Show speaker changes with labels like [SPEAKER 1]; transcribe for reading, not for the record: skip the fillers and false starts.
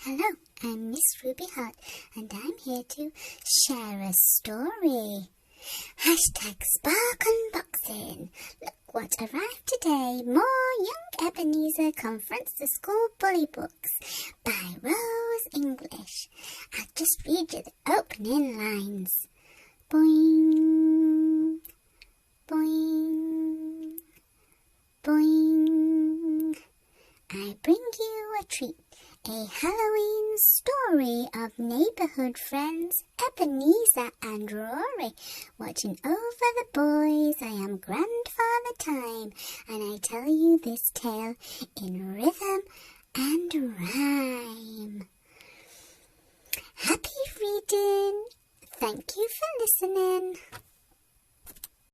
[SPEAKER 1] Hello, I'm Miss Ruby Heart, and I'm here to share a story. #Spark Unboxing. Look what arrived today. More Young Ebenezer Confronts the School Bully books by Rose English. I'll just read you the opening lines. Boing, boing, boing. I bring you a treat. A Halloween story of neighborhood friends Ebenezer and Rory watching over the boys. I am Grandfather Time, and I tell you this tale in rhythm and rhyme. Happy reading. Thank you for listening.